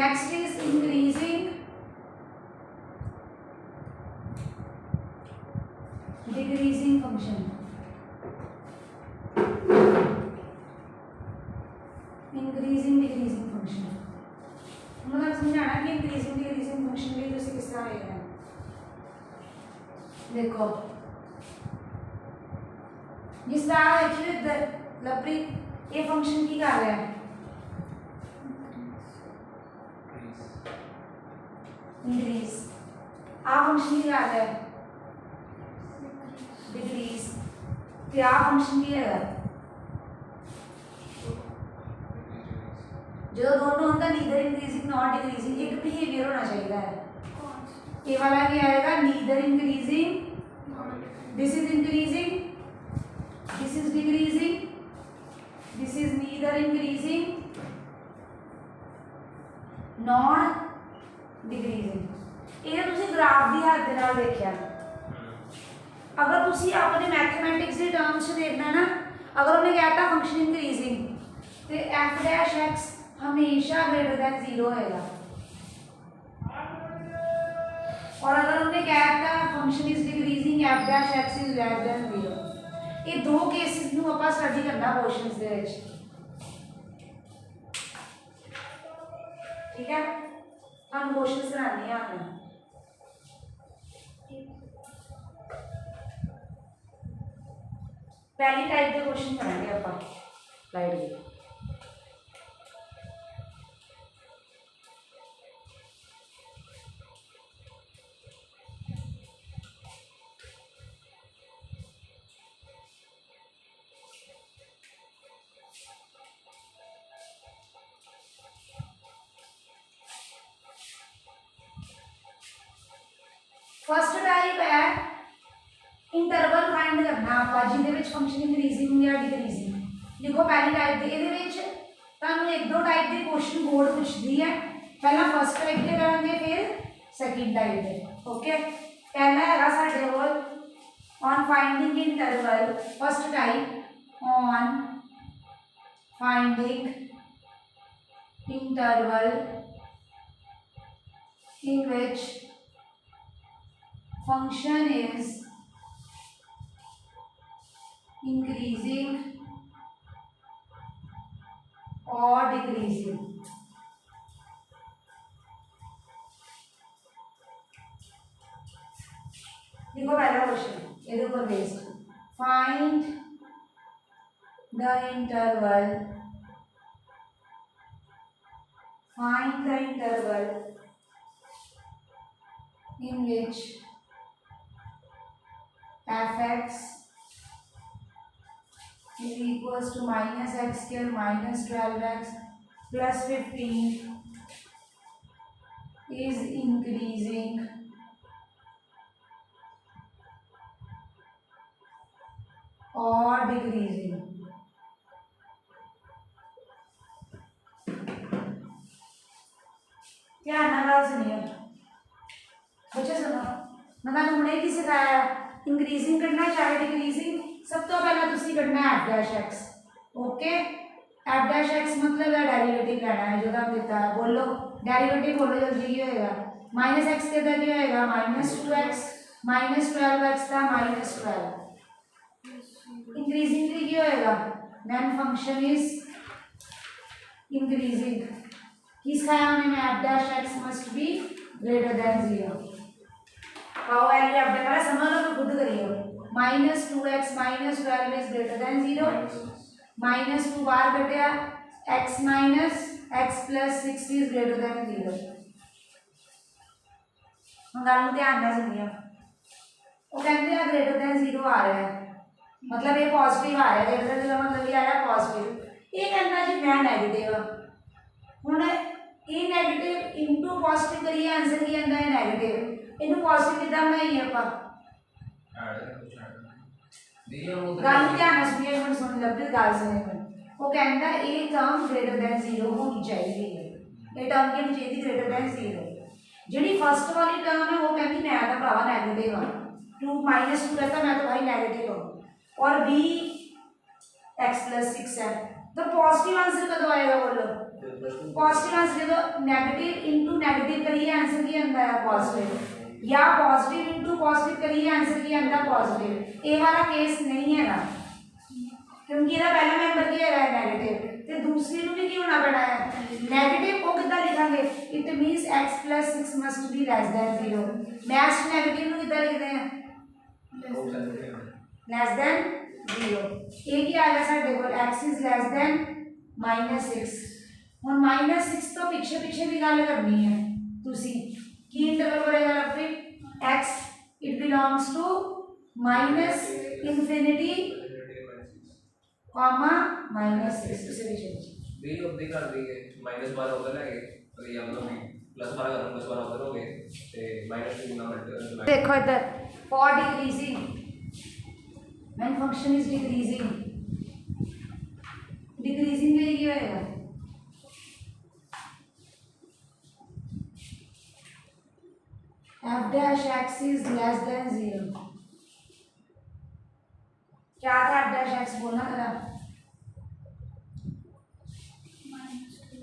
Next is increasing decreasing function. Increasing decreasing function मतलब समझाना कि इंक्रीजिंग डिक्रीजिंग फंक्शन के लिए किस तरह लेना है। देखो जिस तरह एक्चुअली लवप्रीत ये फंक्शन की कर रहा है इंक्रीज, आ फंक्शन की कर रहा है डिक्रीज, तो आ फंक्शन की है जो दोनों होता नीदर इंक्रीजिंग नॉट डिक्रीजिंग, एक बिहेवियर होना चाहिए है। ये वाला क्या आएगा neither increasing, this is increasing, this is decreasing, this is neither increasing not decreasing. ये तुसी ग्राफ दी हद नाल देखिया, अगर तुसी अपने मैथमेटिक्स के टर्म्स देखना ना, अगर उन्हें कहता फंक्शन इंक्रीजिंग तो एफ डैश एक्स हमेशा ग्रेटर देन 0 होएगा, और अगर उन्हें कहता function is decreasing F dash x is less than 0, ये दो केसेस ਨੂੰ ਆਪਾਂ स्टडी करना क्वेश्चंस ਦੇ ਵਿੱਚ, ठीक है। हम क्वेश्चंस कराने हैं आपने पहली टाइप के क्वेश्चन करेंगे ਆਪਾਂ स्लाइड पे। फर्स्ट टाइप है इंटरवल फाइंड करना आप जिहदे विच फंक्शन इंक्रीजिंग या डिक्रीजिंग। देखो पहली टाइप दे इहदे विच तुहानूं एक दो टाइप के क्वेश्चन बोर्ड पूछदी है, पहला फर्स्ट टाइप के करांगे फिर सेकंड टाइप के। ओके पहला है साडे कोल on finding interval, first type on finding interval in which function is increasing or decreasing। देखो पहला क्वेश्चन ये ऊपर based, find the interval, find the interval in which f(x) is equals to minus x square minus 12x plus 15 is increasing or decreasing। ध्यान नाल सुनिए बच्चे, सुनो मैं हमने की सिखाया इंक्रीजिंग करना चाहे डिक्रीजिंग, सब तो पहला तुसी करना है F dash x. Okay F dash x मतलब है डेरिवेटिव लेना है जो हम देता है, बोलो डेरिवेटिव बोलो जल्दी की होएगा, माइनस एक्स के क्या होएगा माइनस 2x माइनस 12x का माइनस 12, इंक्रीजिंग की होएगा व्हेन फंक्शन इज इंक्रीजिंग, किस खाया हमने F dash x must be greater than 0। पाओ वैल्यू अपने वाला समझ लो तो खुद करियो, minus 2x minus 12 is greater than 0, minus 2 बार कटिया x minus x plus 6 is greater than 0। हम गल ध्यान ना सुनियो, वो कहते हैं ग्रेटर देन 0 आ रहा है मतलब ये पॉजिटिव आ रहा है, ग्रेटर देन 0 मतलब ये आ रहा है पॉजिटिव, ये कहना जी मैं नेगेटिव हुण ये नेगेटिव इनटू पॉजिटिव करिए आंसर की आंदा है नेगेटिव, इनू पॉजिटिव कितना बनाइए आप गल ध्यान सुनिए हम सुन लगे गल सुनिए। वो कहता है ये टर्म ग्रेटर देन 0 होनी चाहिए, ये टर्म की होनी चाहिए ग्रेटर देन 0। जी फर्स्ट वाली टर्म है वो कहती मैं तो भरावा नेगेटिव हाँ, 2 माइनस 2 कहता मैं तो भाई नेगेटिव हूँ, और b x प्लस 6 है, तो पॉजिटिव आंसर कदों आएगा बोलो पॉजिटिव आंसर तो नेगेटिव इनटू नेगेटिव करिए आंसर की अंदर है पॉजिटिव, या पॉजिटिव इनटू पॉजिटिव करिए आंसर की अंदर पॉजिटिव। ये वाला केस नहीं है ना, क्योंकि ਇਹਦਾ पहला मेंबर ਕੀ ਹੈ नेगेटिव, ਤੇ दूसरी ਨੂੰ भी ਕੀ होना ਪੈਣਾ ਹੈ नेगेटिव। ਉਹ ਕਿੱਦਾਂ ਲਿਖਾਂਗੇ, it means x + 6 must be less than 0। Maths negative ਨੂੰ ਕਿੱਦਾਂ ਲਿਖਦੇ हैं लेस दैन 0। ਇਹ ਕੀ ਆ ਗਿਆ ਸਾਡੇ ਕੋਲ x इज लेस दैन -6। ਹੁਣ -6 ਤੋਂ ਪਿੱਛੇ ਪਿੱਛੇ ਦੀ ਗੱਲ ਕਰਨੀ ਹੈ ਤੁਸੀਂ, ਕੀ ਇੰਟਰਵਲ ਬਣੇਗਾ ਫਿਰ x it belongs to -∞ comma -6 उसे भी चेंज बी ऑब्दी कर दी है -12 उधर लगे और ये मतलब +12 कर +12 उधर हो गए ते -2 ना मल्टीप्लाई। देखो इधर for decreasing when function is decreasing, decreasing में ये होएगा f dash x is less than 0। क्या था f dash x बोलना था,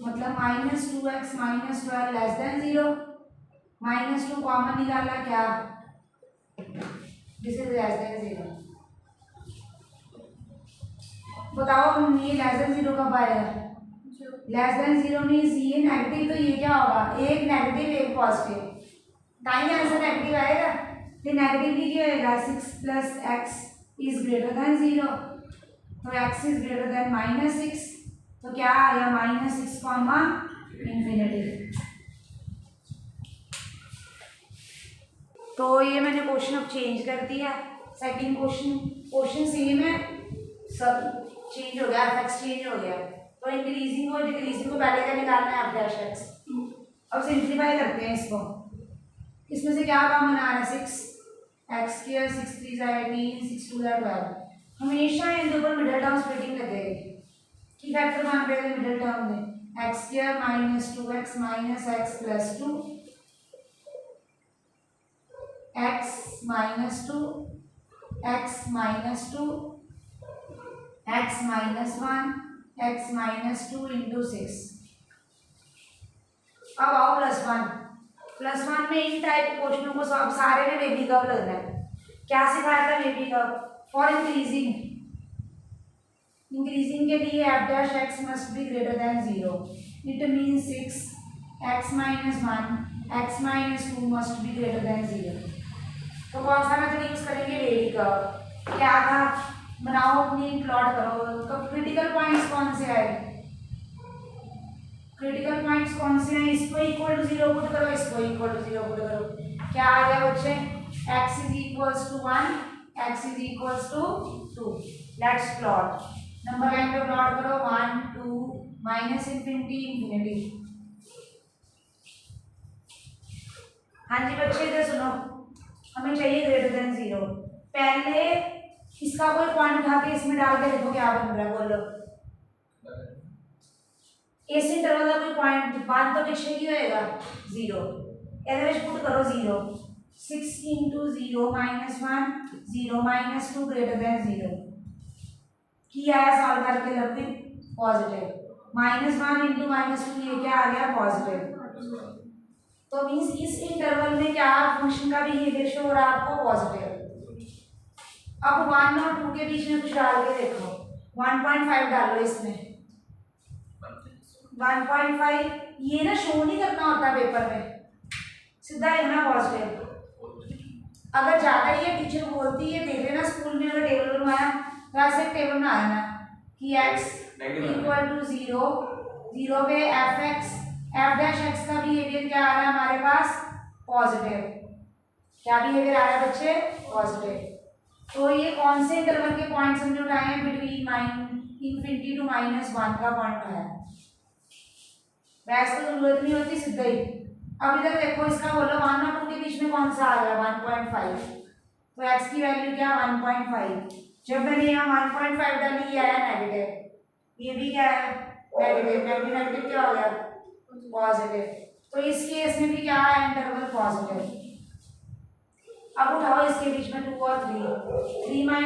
मतलब -2x - 12 लेस देन 0, -2 कॉमन निकाला क्या, दिस इज लेस देन 0। बताओ ये लेस देन 0 कब आएगा, लेस देन 0 मींस ये नेगेटिव, तो ये क्या होगा एक नेगेटिव एक पॉजिटिव, टाइम आंसर नेगेटिव आएगा। तो नेगेटिव भी क्या होएगा 6 + x इज ग्रेटर देन 0, तो x इज ग्रेटर देन -6, तो क्या आ गया -6 कॉमा इन्फिनिटी। तो ये मैंने क्वेश्चन अब चेंज कर दिया, सेकंड क्वेश्चन सेम है, सब चेंज हो गया, एफ चेंज हो गया। तो इंक्रीजिंग और डिक्रीजिंग को पहले का निकालना है f dash x। अब सिंप्लीफाई करते हैं इसको, इसमें से क्या कॉमन आ रहा है 6 x² 6 3 18 6 2 12। हमेशा इनके ऊपर मिडिल टर्म स्प्लिटिंग लगेगी कि फैक्टर मान पे मिडिल टर्म में x² - 2x - x + 2 x - 2 x - 2 x - 1 x - 2 × 6। अब आओ +1 में इन टाइप क्वेश्चनों को सब सारे में बेबी कर्व लगना है। क्या सिखाया था बेबी कर्व फॉर इंक्रीजिंग के लिए f dash x must be greater than 0, it means 6 x - 1 x - 2 must be greater than 0। तो कौन सा मेथड यूज करेंगे बेबी कर्व। क्या था बनाओ अपनी प्लॉट करो, तो क्रिटिकल पॉइंट्स कौन से आए, क्रिटिकल पॉइंट्स कौन से हैं, इसको इक्वल टू 0 पुट करो, इसको इक्वल टू 0 पुट करो, क्या आ गया बच्चे x is equals to 1 x is equals to 2। Let's plot, number line पे प्लॉट करो 1 2 -∞ इन्फिनिटी। हाँ जी बच्चे इधर सुनो, हमें चाहिए ग्रेटर देन 0। पहले इसका कोई पॉइंट उठा के इसमें डाल के देखो क्या बन रहा है, बोलो इस इंटरवल का कोई पॉइंट बाद तो पीछे की होएगा 0, ਇਹਦੇ ਵਿੱਚ ਪੁੱਟ ਕਰੋ 0 6 × 0 - 1 0 - 2 greater than 0। की आया सॉल्व करके लगे पॉजिटिव, -1 × -2 ये क्या आ गया पॉजिटिव। तो मींस इस इंटरवल में क्या फंक्शन का बिहेवियर शो हो रहा है आपको पॉजिटिव। अब 1 और 2 के बीच में कुछ डाल के देखो, 1.5 डालो इसमें 1.5, ये ना शो नहीं करना होता पेपर में, सीधा लिखना पॉजिटिव। अगर ज़्यादा ये टीचर बोलती है, देख लेना स्कूल में अगर टेबल बनवाया तो ऐसे टेबल में आना कि x इक्वल टू 0 पे f dash x का बिहेवियर क्या आ रहा है हमारे पास पॉजिटिव। क्या बिहेवियर आ रहा है बच्चे पॉजिटिव। तो ये कौन से इंटरवल के पॉइंट्स हमने उठाए हैं, बिटवीन ∞ टू -1 का पॉइंट है, वैसे तो जरूरत नहीं होती सीधा ही। अब इधर देखो इसका बोलो 1 और 2 के बीच में कौन सा आ गया 1.5, तो x की वैल्यू क्या 1.5। जब मैंने यहाँ 1.5 डाली ये आया नेगेटिव, ये भी क्या है नेगेटिव, नेगेटिव क्या हो गया पॉजिटिव। तो इस केस में भी क्या है इंटरवल पॉजिटिव। अब उठाओ इसके बीच में 2 और 3 3 - 1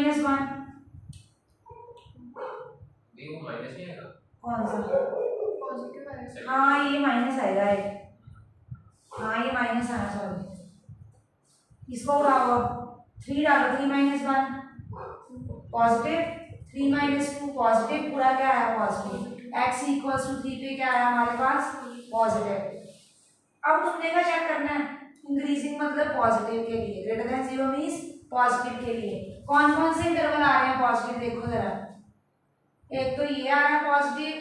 ये वो माइनस नहीं आएगा कौन सा पॉजिटिव आएगा। हाँ ये माइनस आएगा हाँ ये माइनस आना, सॉरी इसको उड़ाओ अब। 3 डालो, 3 माइनस 1 पॉजिटिव, 3 माइनस 2 पॉजिटिव, पूरा क्या आया पॉजिटिव। x इक्वल्स टू 3 पे क्या आया हमारे पास पॉजिटिव। अब तुमने का चेक करना है, इंक्रीजिंग मतलब पॉजिटिव के लिए, ग्रेटर देन 0 मींस पॉजिटिव के लिए कौन कौन से इंटरवल आ रहे हैं पॉजिटिव, देखो जरा। एक तो ये आ रहा है पॉजिटिव,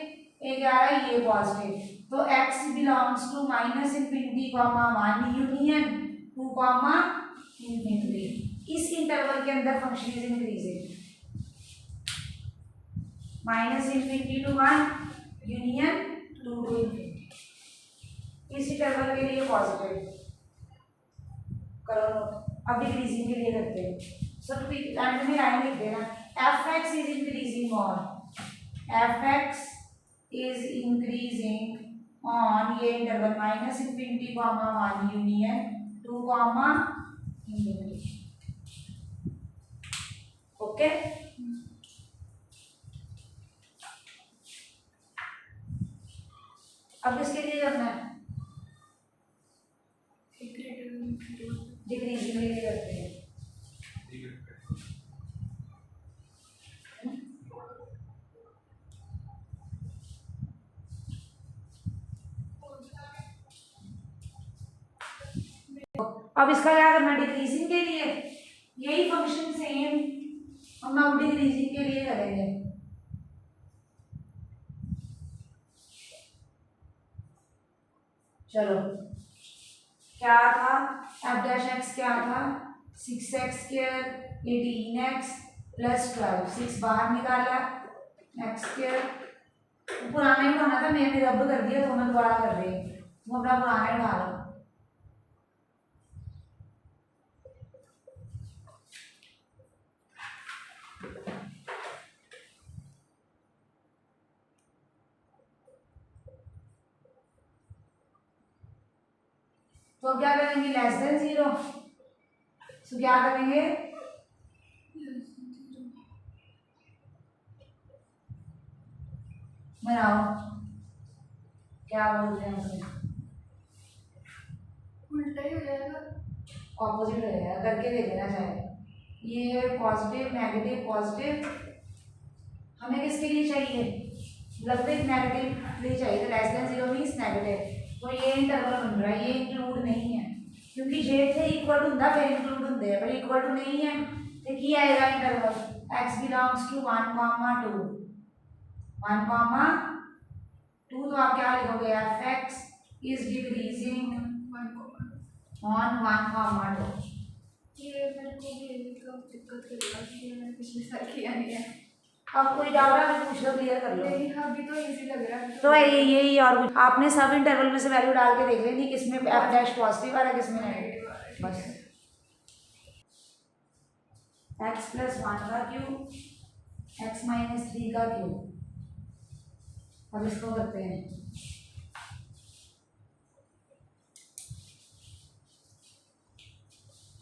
एक आ रहा है ये पॉजिटिव। तो x बिलोंग्स टू -∞, 1 यूनियन 2, ∞। इस इंटरवल के अंदर function is increasing. -∞ to 1 union 2 to ∞। इस इंटरवल के लिए पॉजिटिव करो नोट। अब डिक्रीजिंग के लिए करते हैं। सो टू एंड में लाइन लिख देना, f(x) is increasing on, f(x) is increasing on ये इंटरवल -∞, 1 यूनियन 2, ∞। ओके अब किसके लिए करना है, डिक्रीजिंग के लिए करते हैं। अब इसका क्या करना है, डिक्रीजिंग के लिए यही फंक्शन सेम हम अब डिक्रीजिंग के लिए करेंगे। चलो क्या था f'(x) क्या था 6x² 18x + 12, 6 बाहर निकाला x², पुराना ही उठाना था, मैंने रब कर दिया तो मैं दोबारा कर रही हूँ, तुम अपना पुराना ही उठा लो। तो क्या करेंगे, <0 तो क्या करेंगे, बनाओ क्या बोलते हैं उसे, उल्टा ही हो जाएगा, ऑपोजिट हो जाएगा, करके दे देना चाहे। ये पॉजिटिव नेगेटिव पॉजिटिव हमें किसके लिए चाहिए, मतलब नेगेटिव लिए चाहिए, तो <0 मीन्स नेगेटिव। तो ये इंटरवल बन रहा है, ये इंक्लूड नहीं है क्योंकि जे थे इक्वल टू होंगे फिर इंक्लूड होंगे हैं, पर इक्वल टू नहीं है तो क्या आएगा इंटरवल x बिलोंग्स टू 1, 2 1, 2। तो आप क्या लिखोगे, f(x) इज डिक्रीजिंग ऑन 1, 2। ये मेरे को भी तो दिक्कत करेगा कि मैंने पिछले साल किया नहीं है। अब कोई डाउट है पूछ लो, क्लियर कर लो। नहीं अभी तो इजी लग रहा है। तो यही और कुछ आपने सब इंटरवल में से वैल्यू डाल के देख लेनी किसमें f' पॉजिटिव आ रहा है किसमें नेगेटिव, बस x + 1 का क्यूब x - 3 का क्यूब। अब इसको करते हैं,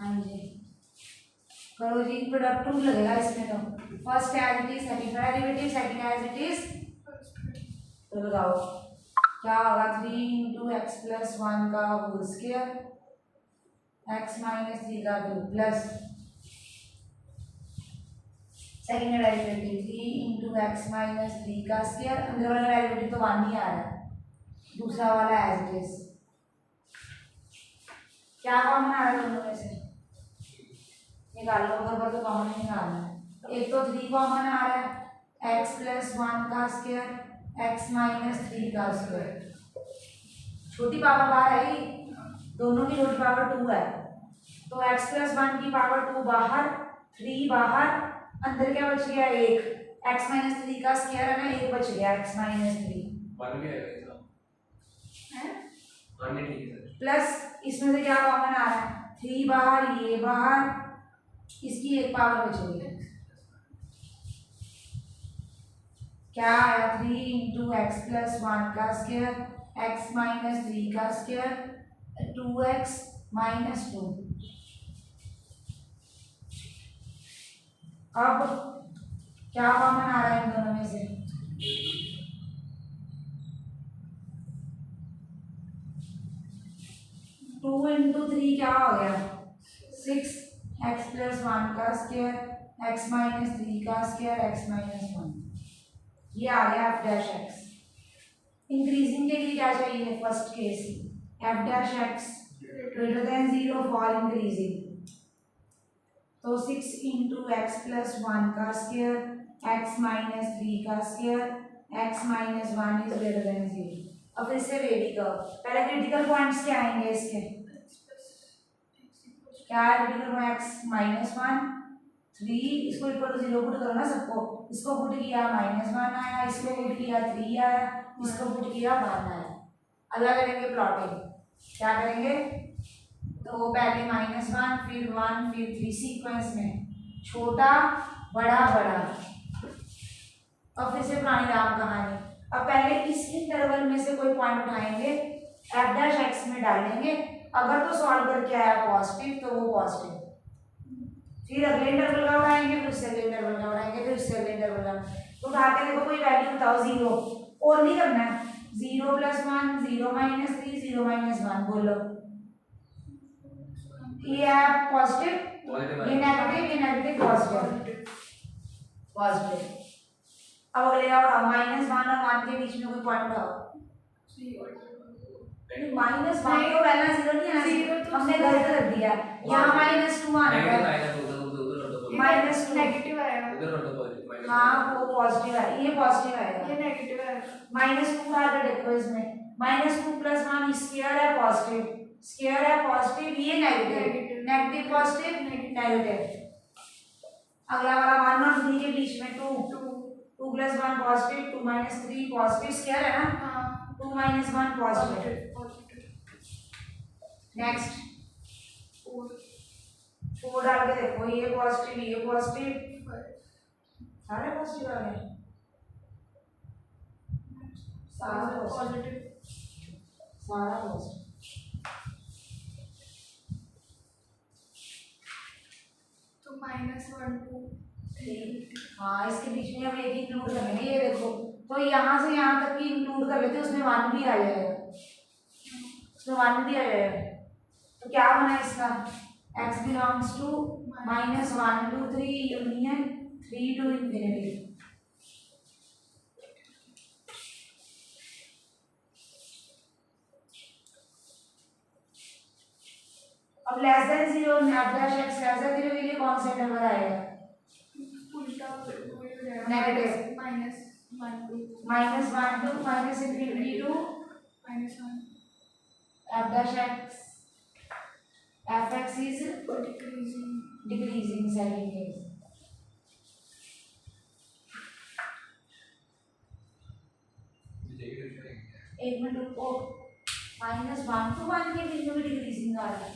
हाँ जी करो जी, प्रोडक्ट टू लगेगा इसमें, तो first as it is, second derivative, second as it is, तो लगाओ क्या होगा 3 × x + 1 का होल स्क्वायर x - 3 का cube plus second derivative 3 × x - 3 का स्क्वायर, अंदर वाला डेरिवेटिव तो 1 ही आ रहा है, दूसरा वाला एज इट इज। क्या कॉमन आ रहा है दोनों में से, निकाल लो, उधर पर तो कॉमन नहीं निकालना है। एक तो 3 कॉमन आ रहा है, x + 1 का स्क्वायर x - 3 का स्क्वायर, छोटी पावर बाहर है, दोनों की छोटी पावर 2 है, तो x + 1 की पावर 2 बाहर, 3 बाहर, अंदर क्या बच गया 1, x - 3 का स्क्वायर है ना, 1 बच गया x - 3 वन भी आएगा इसका, है वन ही ठीक है सर। प्लस इसमें से क्या कॉमन आ रहा है, 3 बाहर, ये बाहर, इसकी एक पावर बच गई है, क्या आया 3 × x + 1 का स्क्वायर x - 3 का स्क्वायर 2x - 2। अब क्या कॉमन आ रहा है इन दोनों में से, 2 इंटू 3 क्या हो गया 6 x प्लस 1 का स्क्वायर x माइनस 3 का स्क्वायर x माइनस 1 ये आ गया f डैश x। इंक्रीजिंग के लिए क्या चाहिए first case f dash x greater than 0 for increasing तो 6 इंटू एक्स प्लस 1 का स्क्वायर x माइनस 3 का square x minus 1 is greater than 0। अब फिर से बेबी कर्व पहले क्रिटिकल पॉइंट्स क्या आएंगे इसके क्या है क्रिटिकल पॉइंट x माइनस 1 3 इसको इक्वल टू 0 पुट करो ना सबको इसको पुट किया माइनस 1 आया इसको पुट किया 3 आया इसको पुट किया 1 आया। अगला करेंगे प्लॉटिंग क्या करेंगे तो पहले -1 फिर 1 फिर 3 सीक्वेंस में छोटा बड़ा बड़ा। अब फिर से पुरानी राम कहानी अब पहले इस इंटरवल में से कोई पॉइंट उठाएंगे f डैश x में डालेंगे अगर तो सॉल्व करके आया पॉजिटिव तो वो पॉजिटिव फिर अगले इंटरवल का उठाएंगे फिर उससे अगले इंटरवल का उठाएंगे फिर उससे अगले इंटरवल का तो उठा के देखो कोई वैल्यू बताओ 0 और नहीं करना है 0 प्लस 1 0 माइनस 3 0 माइनस 1 बोलो ये है पॉजिटिव ये नेगेटिव पॉजिटिव पॉजिटिव। अब अगले का उठाओ -1 और 1 के बीच में कोई पॉइंट उठाओ -1 तो पहला 0 नहीं आया हमने गलत कर दिया यहाँ -2 आना है -2 नेगेटिव आएगा उधर कर दो पॉजिटिव हाँ वो पॉजिटिव है ये पॉजिटिव आएगा ये नेगेटिव आएगा -2 डाल के देखो इसमें -2 प्लस 1 स्क्वायर है पॉजिटिव ये नेगेटिव पॉजिटिव नेगेटिव। अगला वाला 1 और 3 के बीच में 2 plus 1 positive 2 minus 3 positive square है ना हाँ 2 माइनस 1 पॉजिटिव। नेक्स्ट 4 डाल के देखो ये पॉजिटिव सारे पॉजिटिव आ गए सारा पॉजिटिव तो -1 2 हाँ इसके बीच में हम एक इंक्लूड कर लेंगे ये देखो तो यहाँ से यहाँ तक की इंक्लूड कर लेते हैं उसमें 1 भी आ जाएगा तो क्या बना इसका x belongs to -1 to 3 union 3 to infinity। अब less than 0 f dash x less than 0 के लिए कौन सा इंटरवल आएगा उल्टा हो जाएगा negative -1 2 -1 to minus infinity to -1 f dash x fx is decreasing second case। एक मिनट रुको -1 to 1 के बीच में भी डिक्रीजिंग आ रहा है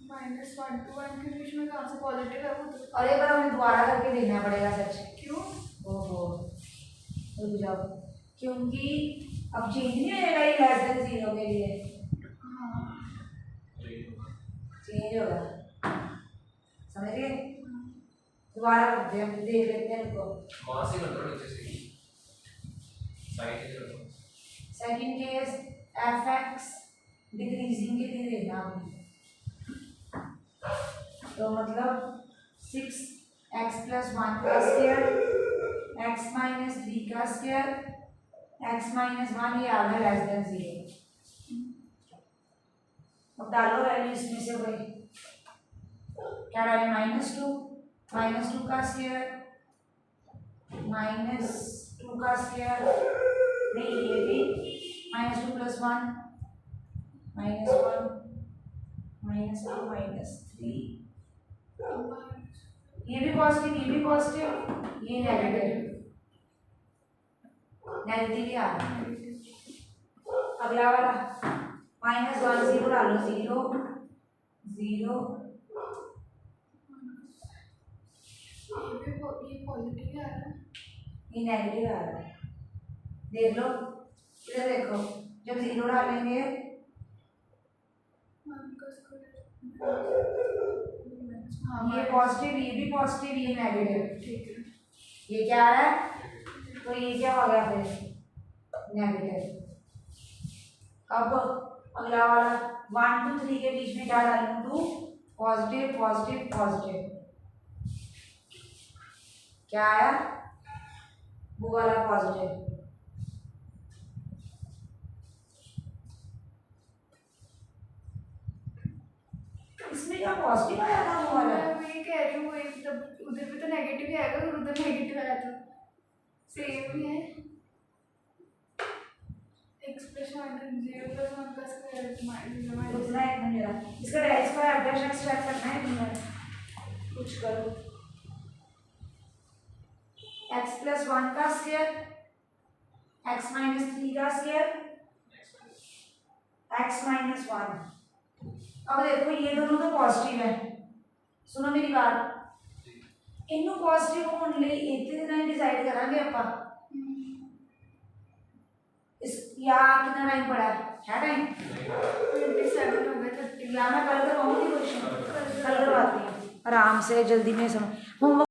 -1 to 1 के बीच में कहाँ से पॉजिटिव है वो तो और एक बार हमें दोबारा करके देखना पड़ेगा सच क्यों ओहो रुक जाओ क्योंकि अब चेंज नहीं होएगा ये लेस देन 0 के लिए हाँ चेंज होगा समझ गए दोबारा करते हैं देख लेते हैं इनको वहां से कर दो नीचे से साइड से कर दो सेकंड केस fx डिक्रीजिंग के लिए देखना आपने तो मतलब 6x प्लस 1 का स्क्वायर x माइनस 3 का स्क्वायर x माइनस 1 ये आ गया लेस देन 0। अब डालो वैल्यू इसमें से कोई क्या डालें -2 का स्क्वायर -2 का स्क्वायर नहीं ये भी -2 प्लस 1 -1 -2 -3 ये भी पॉजिटिव ये नेगेटिव ही आ रहा है। अगला वाला -1 0 डालो 0 0 ये पॉजिटिव आ रहा है ये नेगेटिव आ रहा है देख लो इधर देखो जब 0 डालेंगे ये पॉजिटिव ये भी पॉजिटिव ये नेगेटिव ठीक है ये क्या आ रहा है तो ये क्या हो गया फिर नेगेटिव। अब अगला वाला 1 2 3 के बीच में क्या डालूं? 2 पॉजिटिव पॉजिटिव पॉजिटिव, क्या आया? वो वाला पॉजिटिव। इसमें क्या पॉजिटिव आया था वो वाला? मैं वही कह रही हूँ, वही तब उधर भी तो नेगेटिव ही आएगा और उधर नेगेटिव आया था, सेम ही है। x प्लस 1 0 प्लस 1 का स्क्वायर माइनस उतना एक मिनट मेरा इसका डायरेक्ट स्क्वायर अपडेट एक्सट्रैक्ट करना है तुमने, कुछ करो। x प्लस 1 का स्क्वायर, x माइनस 3 का स्क्वायर, x माइनस 1। अब देखो ये दोनों तो पॉजिटिव है, सुनो मेरी बात, इनू पॉजिटिव होने लिए इतने दिन डिसाइड करांगे ਆਪਾਂ इस या कितना टाइम पड़ा है टाइम 27 हो गए 30। या मैं कल करवाऊंगी क्वेश्चन, कल करवाती हूँ आराम से, जल्दी में सुनो। होमवर्क